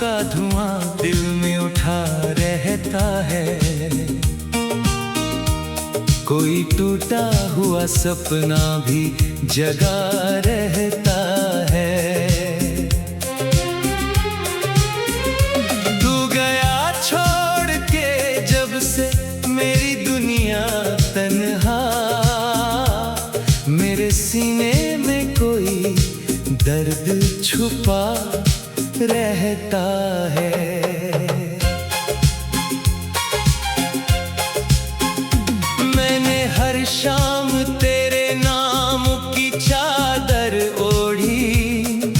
का धुआं दिल में उठा रहता है। कोई टूटा हुआ सपना भी जगा रहता है। तू गया छोड़ के जब से मेरी दुनिया तन्हा, मेरे सीने में कोई दर्द छुपा रहता है। मैंने हर शाम तेरे नाम की चादर ओढ़ी,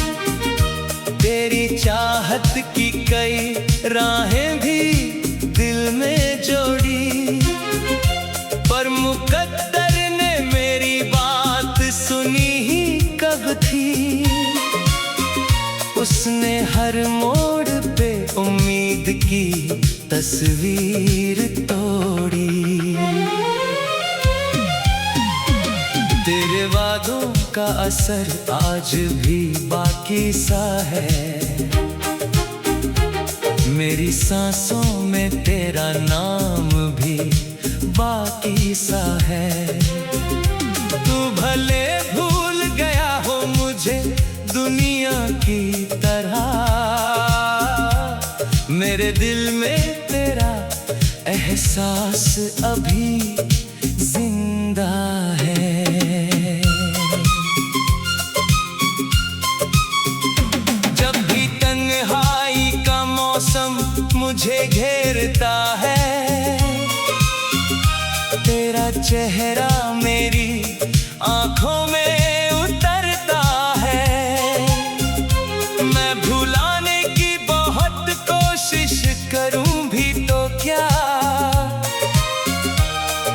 तेरी चाहत की कई राहें भी दिल में जोड़ी, पर मुकद्दर ने मेरी बात सुनी ही कब थी। उसने हर मोड़ पे उम्मीद की तस्वीर तोड़ी। तेरे वादों का असर आज भी बाकी सा है। मेरी सांसों में तेरा नाम भी बाकी सा है। तू भले भूल गया हो मुझे दुनिया की तरह, मेरे दिल में तेरा एहसास अभी जिंदा है। जब भी तन्हाई का मौसम मुझे घेरता है, तेरा चेहरा मेरी आंखों में उतरता है। मैं भुलाने की बहुत कोशिश करूं भी तो क्या,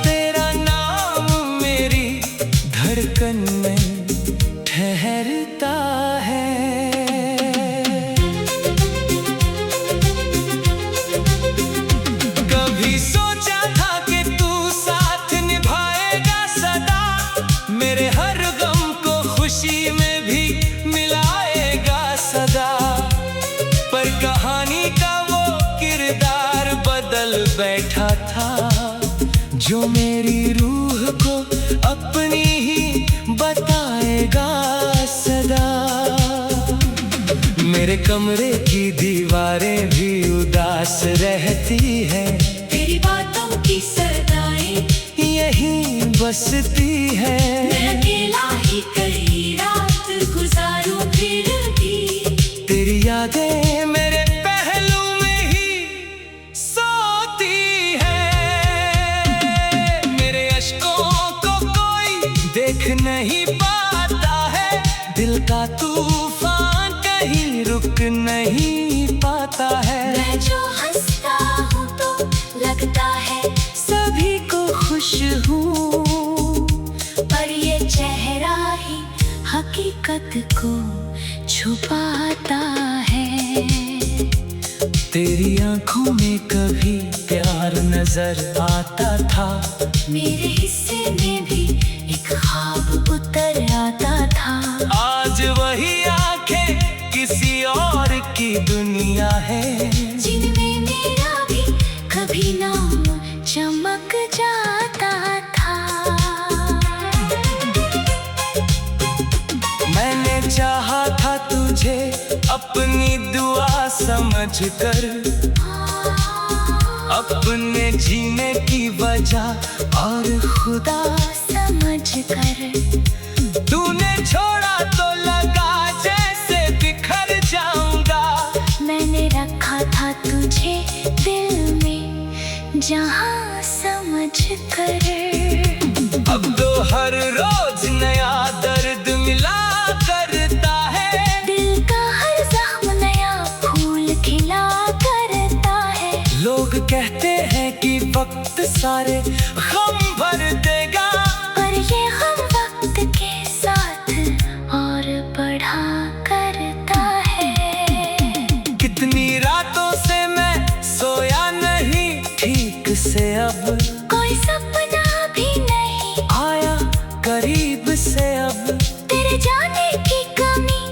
तेरा नाम मेरी धड़कन में ठहरता है। कभी सोचा था कि तू साथ निभाएगा सदा, मेरे हर गम को खुशी में भी मिलाएगा सदा, पर कहानी का वो किरदार बदल बैठा था, जो मेरी रूह को अपनी ही बताएगा सदा। मेरे कमरे की दीवारें भी उदास रहती है, तेरी बातों की सदाएं यहीं बसती है। मैं अकेला ही कई रात गुजारूं फिर भी, तेरी यादें मेरे पहलू में ही सोती है। मेरे अश्कों को कोई देख नहीं पाता है, दिल का तूफान कहीं रुक नहीं पाता है। मैं जो हंसता हूँ तो लगता है सभी को खुश हूँ, पर ये चेहरा ही हकीकत को छुपाता है। तेरी आंखों में कभी प्यार नजर आता था, मेरे हिस्से में भी एक ख्वाब उतर आता था। आज वही आंखें किसी और की दुनिया है, जिनमें मेरा भी कभी नाम चमक जाता था। मैंने चाहा था तुझे अपनी दुआ समझकर, अपने जीने की वजह और खुदा समझकर, तूने छोड़ा तो लगा जैसे बिखर जाऊंगा। मैंने रखा था तुझे दिल में जहां समझकर। अब तो हर रोज नया दर्द मिला करता है, दिल का हर जख्म नया फूल खिला करता है। लोग कहते हैं कि वक्त सारे गम भर देगा, पर ये हम वक्त के साथ और बढ़ा करता है। कितनी रातों से मैं सोया नहीं ठीक से, अब कोई सपना भी नहीं आया करीब से। अब तेरे जाने की कमी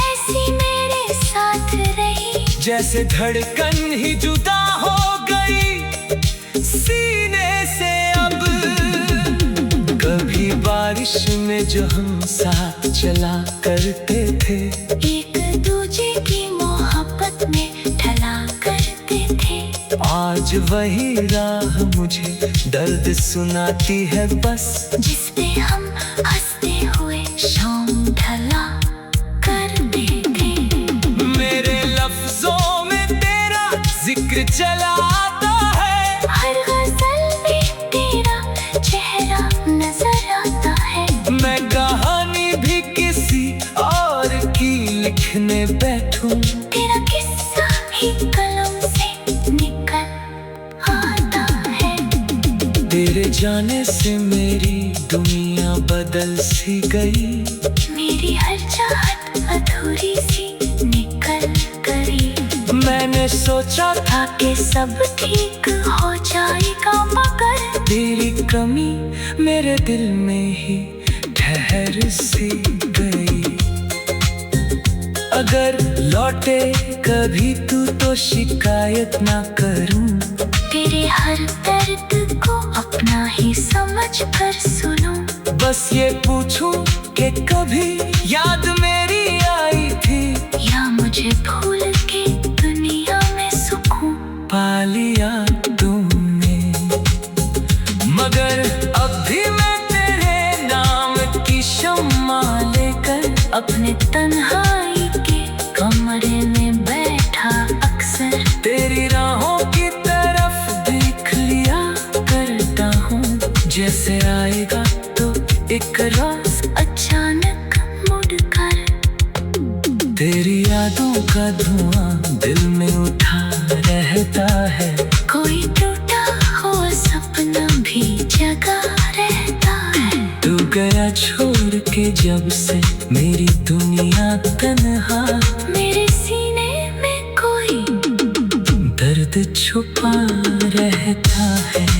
ऐसी मेरे साथ रही, जैसे धड़कन ही जुदा हो गई सीने से अब। कभी बारिश में जो हम साथ चला करते थे, एक दूजे की मोहब्बत में ढला करते थे। आज वही राह मुझे दर्द सुनाती है बस, जिस पे हम हंसते हुए शाम ढला करते थे। मेरे लफ्जों में तेरा जिक्र चला आता है, हर गजल में तेरा चेहरा नजर आता है। मैं कहानी भी किसी और की लिखने बैठूं, तेरा किस्सा ही कलम से निकल आता है। तेरे जाने से मेरी दुनिया बदल सी गई, मेरी हर चाहत अधूरी सी निकल गई। मैंने सोचा था कि सब ठीक हो जाएगा, मगर तेरी कमी मेरे दिल में ही ठहर सी गई। अगर लौटे कभी तू तो शिकायत ना करूं, तेरे हर दर्द को अपना ही समझ कर सुनूं। बस ये पूछूं कि कभी याद मेरी आई थी, या मुझे भूल के दुनिया में सुकून पा लिया तूने। मगर अब भी मैं तेरे नाम की शम्मा लेकर अपने तन्हाई के कमरे में बैठा अक्सर तेरी राहों की तरफ देख लिया करता हूँ। जैसे आएगा तो एक रोज अचानक मुड़कर तेरी यादों का धुआं दिल में उठा रहता है। कोई टूटा हुआ सपना भी जगा रहता है। तू गया छोड़ के जब से मेरी दुनिया तन्हा, मेरे सीने में कोई दर्द छुपा रहता है।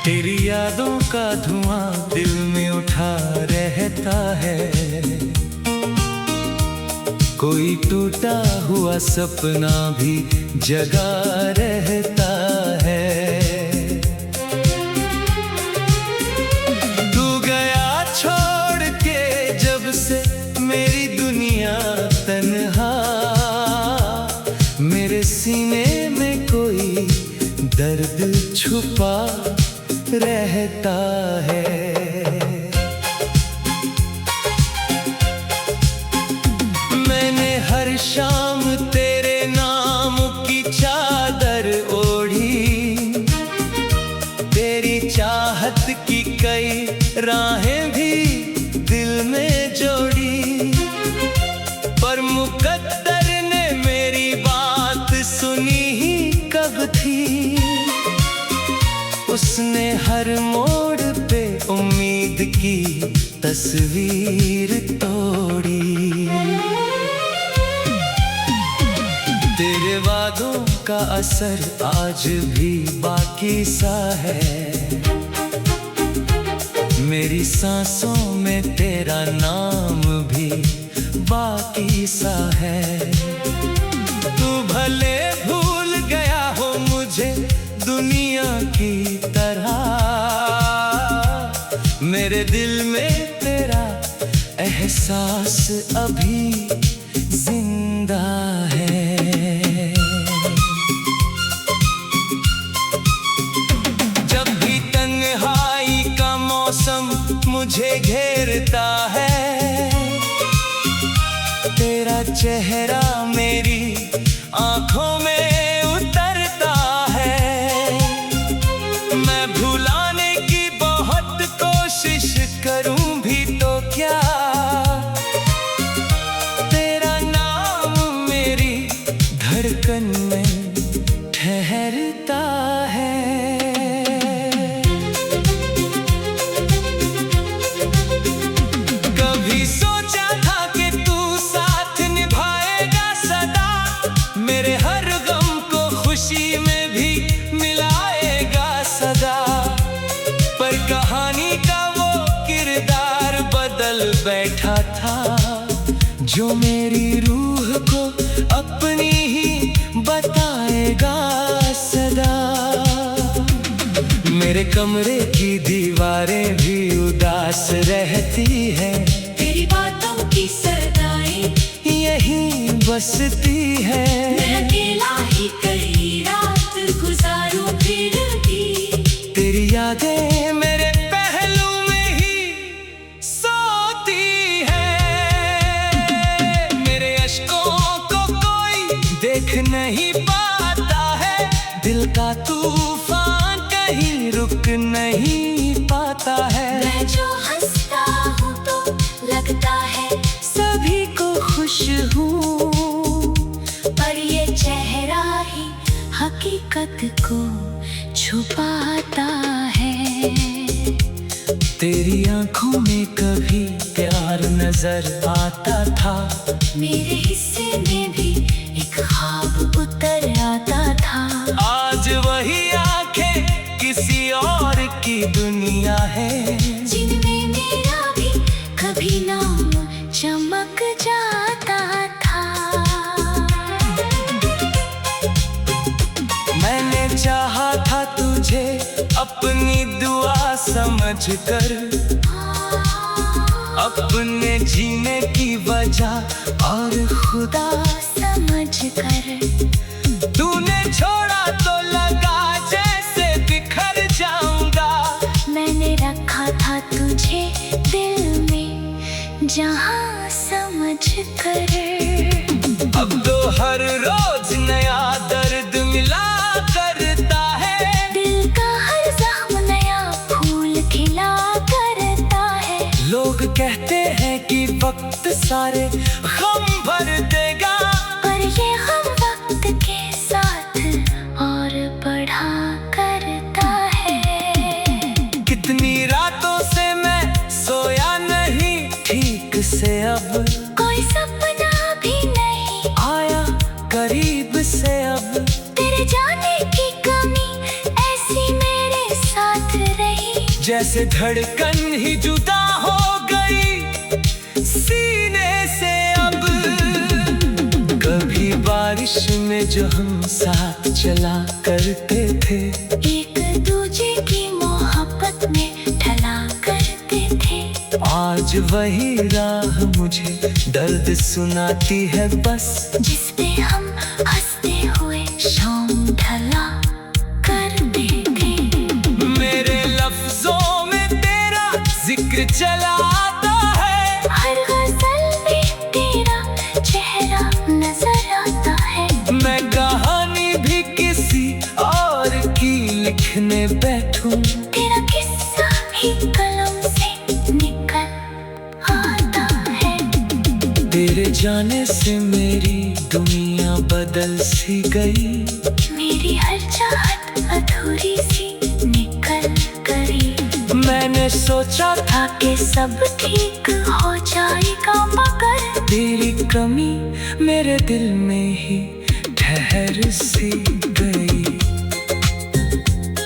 तेरी यादों का धुआं दिल में उठा रहता है। कोई टूटा हुआ सपना भी जगा रहता है। तू गया छोड़ के जब से मेरी दुनिया तन्हा, मेरे सीने में कोई दर्द छुपा रहता है। मैंने हर शाम तेरे नाम की चादर ओढ़ी, तेरी चाहत की कई राहें भी दिल में जोड़ी। पर मुकद्दर ने मेरी बात सुनी ही कब थी, उसने हर मोड़ पे उम्मीद की तस्वीर तोड़ी। तेरे वादों का असर आज भी बाकी सा है। मेरी सांसों में तेरा नाम भी बाकी सा है। तू भले भूल गया हो मुझे दुनिया की तरह, मेरे दिल में तेरा एहसास अभी जिंदा है। जब भी तन्हाई का मौसम मुझे घेरता है, तेरा चेहरा मेरी आंखों में उतरता है। मैं भुलाने की बहुत कोशिश करूं भी तो क्या, तेरा नाम मेरी धड़कन में ठहरता है। था, जो मेरी रूह को अपनी ही बताएगा सदा। मेरे कमरे की दीवारें भी उदास रहती है, तेरी बातों की सदाएं यहीं बसती है। मैं अकेला ही कहीं रात गुजारूं फिर भी, तेरी यादें मेरे पहलू में ही सोती है। मेरे अश्कों को कोई देख नहीं पाता है, दिल का तूफान कहीं रुक नहीं पाता है। मैं जो हंसता हूँ तो लगता है सभी को खुश हूँ, पर ये चेहरा ही हकीकत को छुपाता है। तेरी आंखों में कभी प्यार नजर आता था, मेरे हिस्से में भी एक ख्वाब उतर आता था। आज वही आंखें किसी और की दुनिया है, जिनमें मेरा भी कभी नाम चमक जाता था। मैंने चाहा था तुझे अपनी दुआ समझकर, अपने जीने की वजह और खुदा समझकर तूने छोड़ा तो लगा जैसे बिखर जाऊंगा। मैंने रखा था तुझे दिल में जहां समझकर। अब तो हर रोज नया दर्द मिला करता है, दिल का हर जख्म नया फूल खिला करता है। लोग कहते हैं कि वक्त सारे गम भर देगा, पर ये हम वक्त के साथ और बढ़ा करता है। कितनी रातों से मैं सोया नहीं ठीक से, अब कोई सपना भी नहीं आया करीब से। अब तेरे जाने की कमी ऐसी मेरे साथ रही, जैसे धड़कन ही जुदा हो गई सीने से। अब कभी बारिश में जो हम साथ चला करते थे, एक दूजे की मोहब्बत में ढला करते थे। आज वही राह मुझे दर्द सुनाती है बस, जिस पे हम हंसते हुए शाम ढला करते थे। मेरे लफ्जों में तेरा जिक्र चला आता है, हर गजल में तेरा चेहरा नजर आता है। मैं कहानी भी किसी और की लिखने बैठूं, तेरा किस्सा ही कलम से निकल आता है। तेरे जाने से मेरी दुनिया बदल सी गई, मेरी हर चाहत अधूरी सी निकल गई। मैंने सोचा था कि सब ठीक हो जाएगा, मगर तेरी कमी मेरे दिल में ही ठहर सी गई।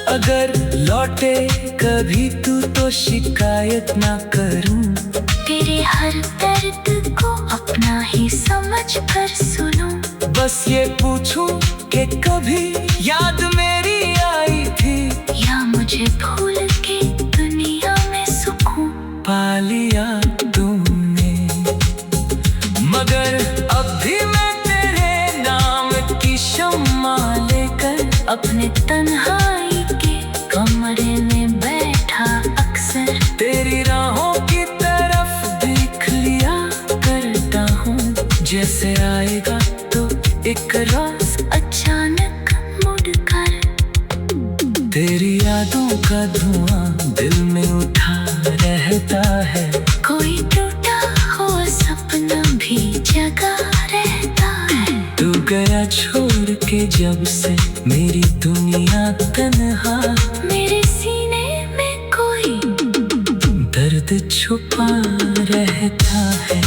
अगर लौटे कभी तू तो शिकायत ना करूं, तेरे हर दर्द को अपना ही समझ कर सुनूं। बस ये पूछूं कि कभी याद मेरी आई थी, या मुझे भूल के दुनिया में सुकून पा लिया तूने। मगर अब भी मैं तेरे नाम की शम्मा लेकर अपने तन्हाई के कमरे में बैठा अक्सर तेरी राहों की तरफ देख लिया करता हूँ। जैसे आएगा तो एक रात अचानक मुड़कर, तेरी यादों का धुआं दिल में उठा रहता है। कोई टूटा हुआ सपना भी जगा रहता है। तू गया छोड़ के जब से मेरी दुनिया तन्हा, मेरे सीने में कोई दर्द छुपा रहता है।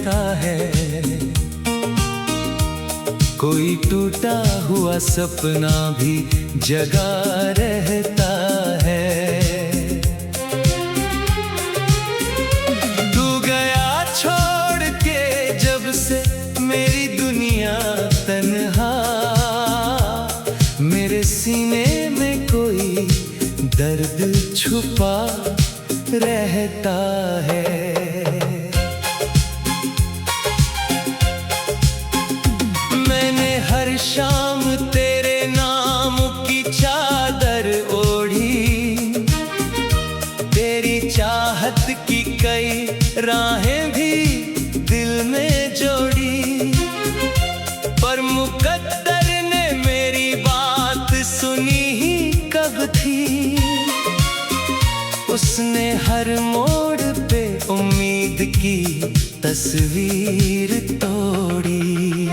रहता है। कोई टूटा हुआ सपना भी जगा रहता है। तू गया छोड़ के जब से मेरी दुनिया तन्हा, मेरे सीने में कोई दर्द छुपा रहता है। मैंने हर शाम तेरे नाम की चादर ओढ़ी, तेरी चाहत की कई राहें भी दिल में जोड़ी, पर मुकद्दर ने मेरी बात सुनी ही कब थी। उसने हर मोड़ पे उम्मीद की तस्वीर तोड़ी।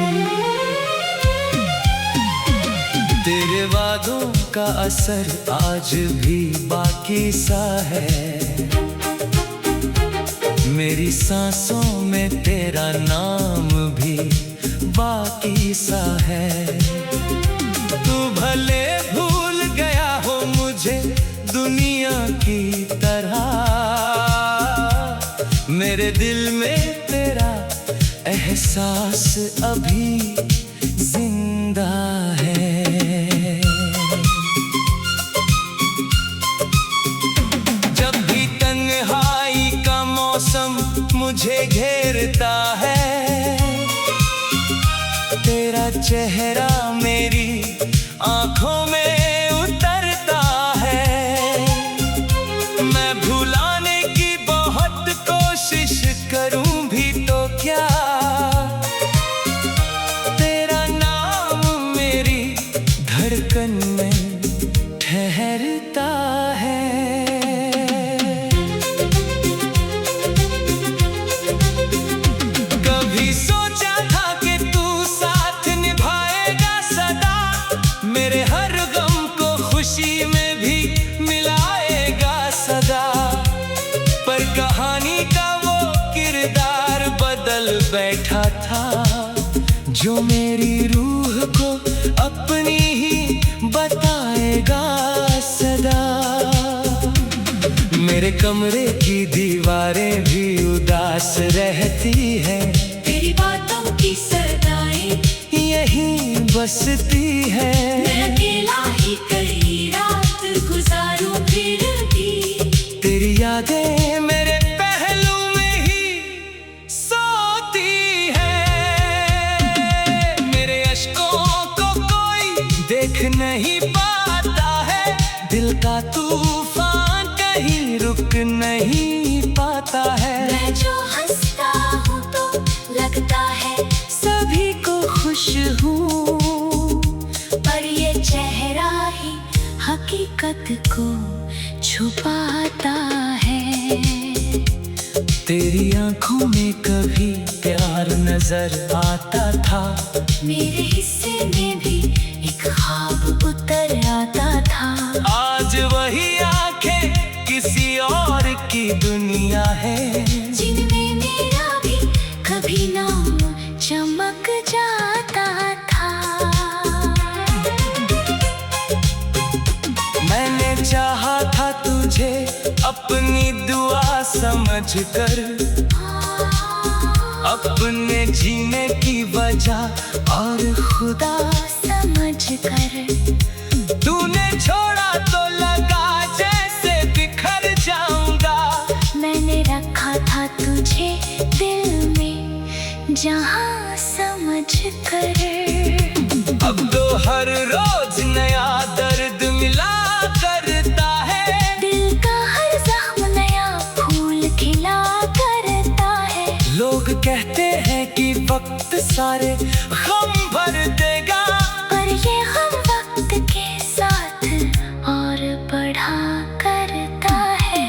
तेरे वादों का असर आज भी बाकी सा है। मेरी सांसों में तेरा नाम भी बाकी सा है। तू भले भूल गया हो मुझे दुनिया की तरह, मेरे दिल में तेरा एहसास अभी जिंदा है। जब भी तन्हाई का मौसम मुझे घेरता है, तेरा चेहरा मेरी आंखों में उतरता है। मैं भुलाने की बहुत कोशिश करूं भी तो क्या, तेरा नाम मेरी धड़कन में ठहरता है। कभी सोचा था कि तू साथ निभाएगा सदा, मेरे हर गम को खुशी में भी मिलाएगा सदा, पर कहानी का वो किरदार बदल बैठा था, जो मेरी रूह को अपनी ही बताएगा सदा। मेरे कमरे की दीवारें भी उदास रहती है, तेरी बातों की सदाएं यहीं बसती है। मैं अकेला ही कई रात गुजारूं फिर भी, तेरी यादें मेरे पहलू में ही सोती है। मेरे अश्कों को कोई देख नहीं पाता है, दिल का तूफान कहीं रुक नहीं पाता है। मैं जो हंसता हूँ तो लगता है सभी को खुश हूँ, पर ये चेहरा ही हकीकत को छुपाता है। तेरी आंखों में कभी प्यार नजर आता था, मेरे हिस्से में भी एक ख्वाब उतर आता था। आज वही आंखें किसी और की दुनिया है, जिनमें मेरा भी कभी नाम चमक जाता था। मैंने चाहा था तुझे अपनी दुआ समझकर, अपने जीने की वजह और खुदा समझकर। तूने छोड़ा तो लगा जैसे बिखर जाऊंगा। मैंने रखा था तुझे दिल में जहां समझकर। अब तो हर रोज नया दर्द मिला करता है, दिल का हर जख्म नया फूल खिला करता है। लोग कहते हैं कि वक्त सारे गम भर देगा, पर ये हम वक्त के साथ और बढ़ा करता है।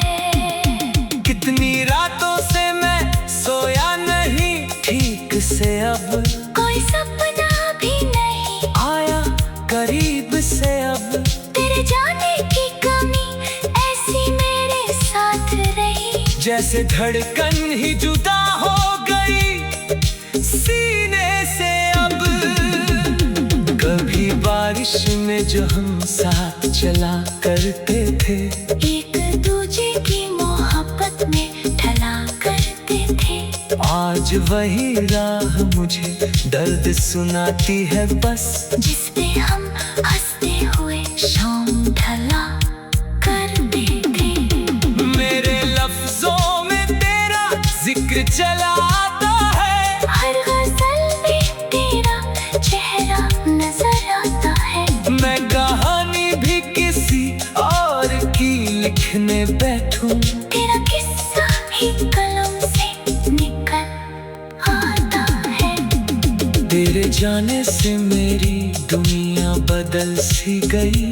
कितनी रातों से मैं सोया नहीं ठीक से, अब कोई सपना भी नहीं आया करीब से। अब तेरे जाने की कमी ऐसी मेरे साथ रही, जैसे धड़कन ही जुदा हो गई में जो हम साथ चला करते थे, एक दूजे की मोहब्बत में ढला करते थे। आज वही राह मुझे दर्द सुनाती है बस, जिस पे हम हंसते हुए शाम ढला करते थे। मेरे लफ्जों में तेरा जिक्र चला आता है, हर गजल में तेरा चेहरा नजर आता है। मैं कहानी भी किसी और की लिखने बैठूं, तेरा किस्सा ही कलम से निकल आता है। तेरे जाने से मेरी दुनिया बदल सी गई,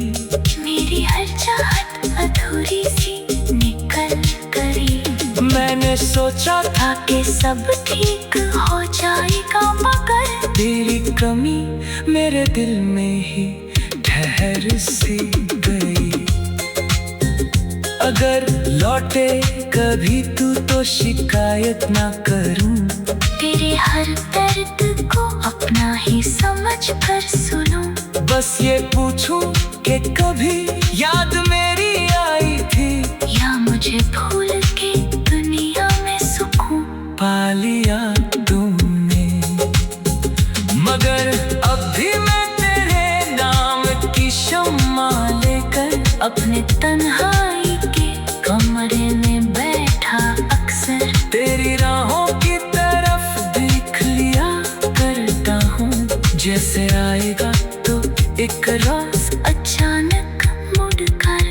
मेरी हर चाहत अधूरी सी निकल गई। मैंने सोचा था कि सब ठीक हो जाएगा, मगर तेरी कमी मेरे दिल में ही ठहर सी गई। अगर लौटे कभी तू तो शिकायत ना करूं, तेरे हर दर्द को अपना ही समझ कर सुनूं। बस ये पूछूं कि कभी याद मेरी आई थी, या मुझे भूल के दुनिया में सुकून पा लिया तूने। मगर अब भी मैं तेरे नाम की शम्मा लेकर अपने तन्हाई के कमरे में बैठा अक्सर तेरी राहों की तरफ देख लिया करता हूँ। जैसे आएगा तो एक रास अचानक मुड़कर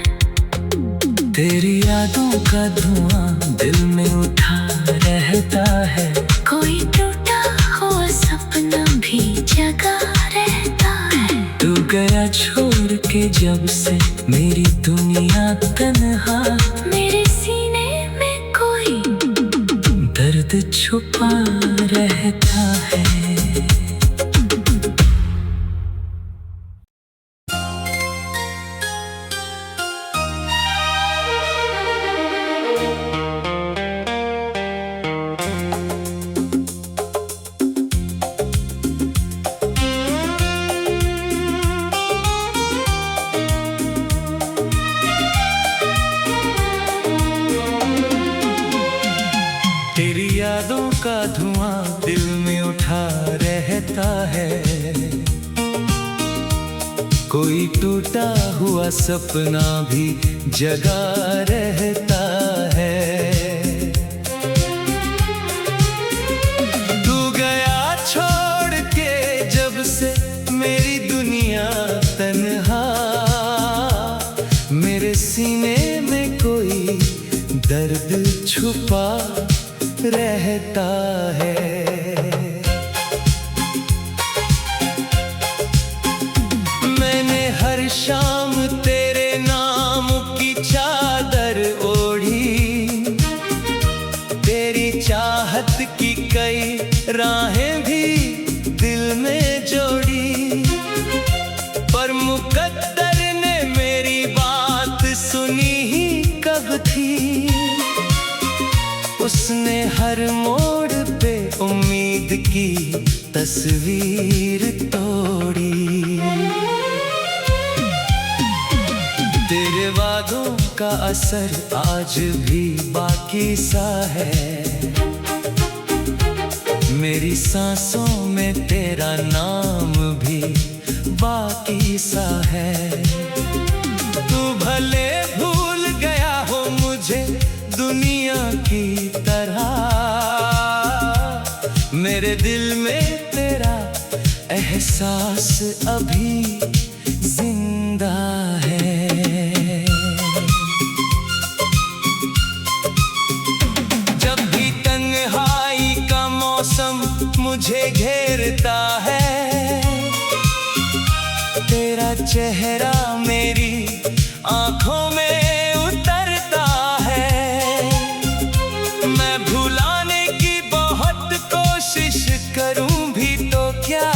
तेरी यादों का धुआं दिल में उठा रहता है। कोई टूटा हुआ सपना भी जगा रहता है। तू गया छोड़ के जब से मेरी दुनिया तन्हा, मेरे सीने में कोई दर्द छुपा रहता है। तेरी यादों का धुआं दिल में उठा रहता है। कोई टूटा हुआ सपना भी जगा रहता है। तू गया छोड़ के जब से मेरी दुनिया तन्हा, मेरे सीने में कोई दर्द छुपा रहता है। मैंने हर शाम तेरे नाम की चादर ओढ़ी, तेरी चाहत की कई राहें भी दिल में जोड़ी। पर मुकद्दर ने मेरी बात सुनी ही कब थी, उसने हर मोड़ पे उम्मीद की तस्वीर तोड़ी। तेरे वादों का असर आज भी बाकी सा है। मेरी सांसों में तेरा नाम भी बाकी सा है। तू भले भूल गया हो मुझे दुनिया की तरह, मेरे दिल में तेरा एहसास अभी जिंदा है। जब भी तन्हाई का मौसम मुझे घेरता है, तेरा चेहरा मेरी आंखों में उतरता है। मैं भुलाने की बहुत कोशिश करूं भी तो क्या,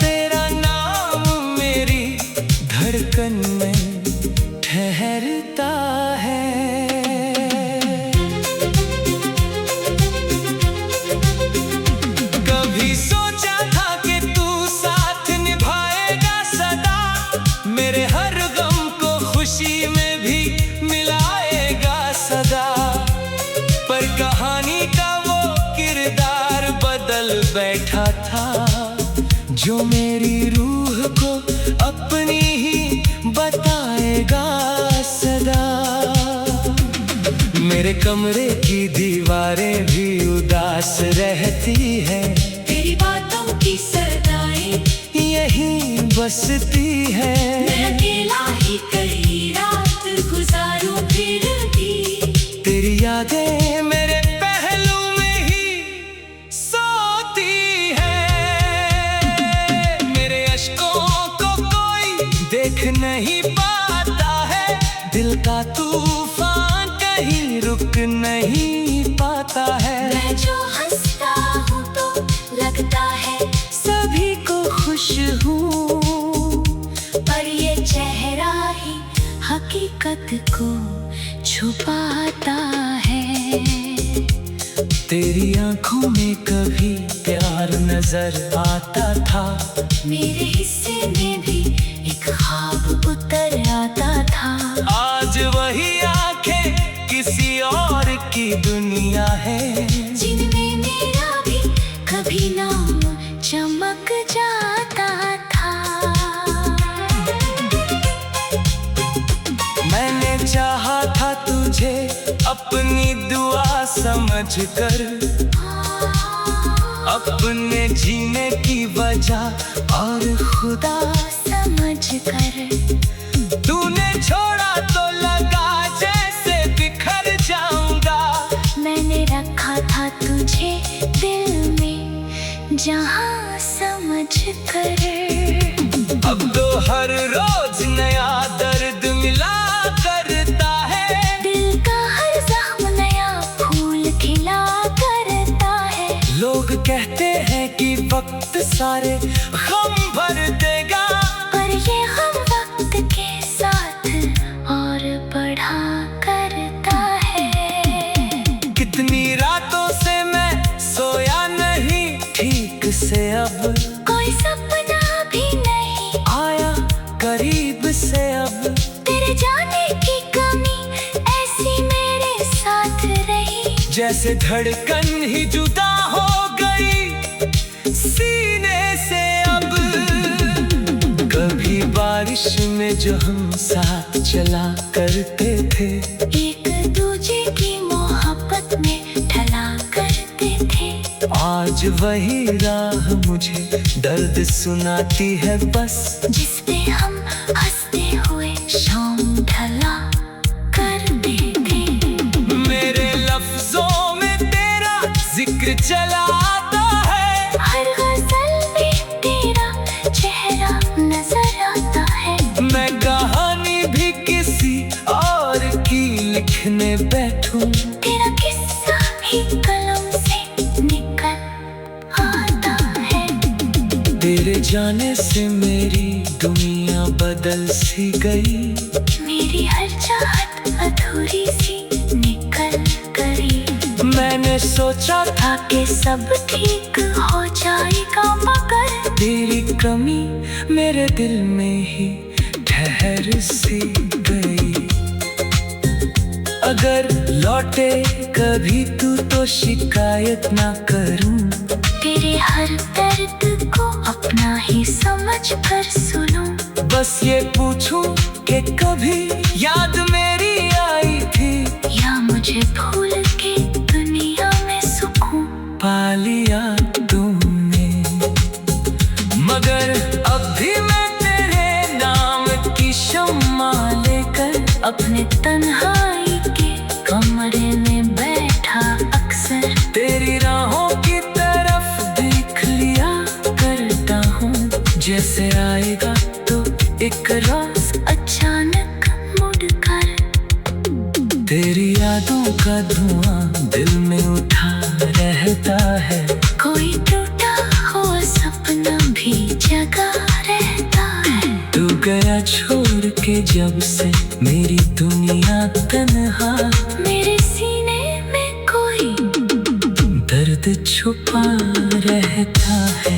तेरा नाम मेरी धड़कन में ठहरता है। कभी सोचा था कि तू साथ निभाएगा, कहानी का वो किरदार बदल बैठा था, जो मेरी रूह को अपनी ही बताएगा सदा। मेरे कमरे की दीवारें भी उदास रहती है, तेरी बातों की सदाएं यहीं बसती है। मैं अकेला ही कहीं रात गुजारूं फिर भी, तेरी यादें मेरे पहलू में ही सोती है। मेरे अश्कों को कोई देख नहीं पाता है, दिल का तूफान कहीं रुक नहीं पाता है। मैं जो हंसता हूँ तो लगता है सभी को खुश हूँ, पर ये चेहरा ही हकीकत को छुपाता है। तेरी आंखों में कभी प्यार नजर आता था, मेरे हिस्से में भी एक ख्वाब उतर आता था। आज वही आंखें किसी और की दुनिया है, जिनमें मेरा भी कभी नाम चमक जाता था। मैंने चाहा था तुझे अपनी दुआ समझकर, अपने जीने की वजह और खुदा समझकर। तूने छोड़ा तो लगा जैसे बिखर जाऊंगा। मैंने रखा था तुझे दिल में जहां समझकर। अब तो हर रोज नया दर्द मिला करता है, दिल का हर जख्म नया फूल खिला करता है। लोग कहते हैं कि वक्त सारे गम भर देगा, पर ये हम वक्त के साथ और बढ़ा करता है। कितनी रातों से मैं सोया नहीं ठीक से, अब कोई सपना भी नहीं आया करीब से। अब तेरे जाने की कमी ऐसी मेरे साथ रही, जैसे धड़कन ही जुदा हो गई सीने से। अब कभी बारिश में जो हम साथ चला करते थे, एक दूजे की मोहब्बत में ढला करते थे। आज वही राह मुझे दर्द सुनाती है बस, जिस पे हम हंसते हुए शाम ढला करते थे। मेरे लफ्जों में तेरा जिक्र चला आता है, हर गजल में तेरा चेहरा नजर आता है। मैं कहानी भी किसी और की लिखने बैठूं, तेरा किस्सा ही कलम से निकल आता है। तेरे जाने से मेरी दुनिया बदल सी गई, मेरी हर चाहत अधूरी सी निकल गई। मैंने सोचा था कि सब ठीक हो जाएगा, मगर तेरी कमी मेरे दिल में ही ठहर सी गई। अगर लौटे कभी तू तो शिकायत ना करूं, तेरे हर दर्द को अपना ही समझ कर सुनूं। बस ये पूछूं कि कभी याद मेरी आई थी, या मुझे भूल के दुनिया में सुकून पा लिया तूने। मगर अब भी मैं तेरे नाम की शम्मा लेकर अपने तन्हाई के कमरे में बैठा अक्सर तेरी राहों की तरफ देख लिया करता हूँ। जैसे आएगा तो एक रात अचानक मुड़कर, तेरी यादों का धुआं दिल में उठा रहता है। कोई टूटा हुआ सपना भी जगा रहता है। तू गया छोड़ के जब से मेरी दुनिया तन्हा, मेरे सीने में कोई दर्द छुपा रहता है।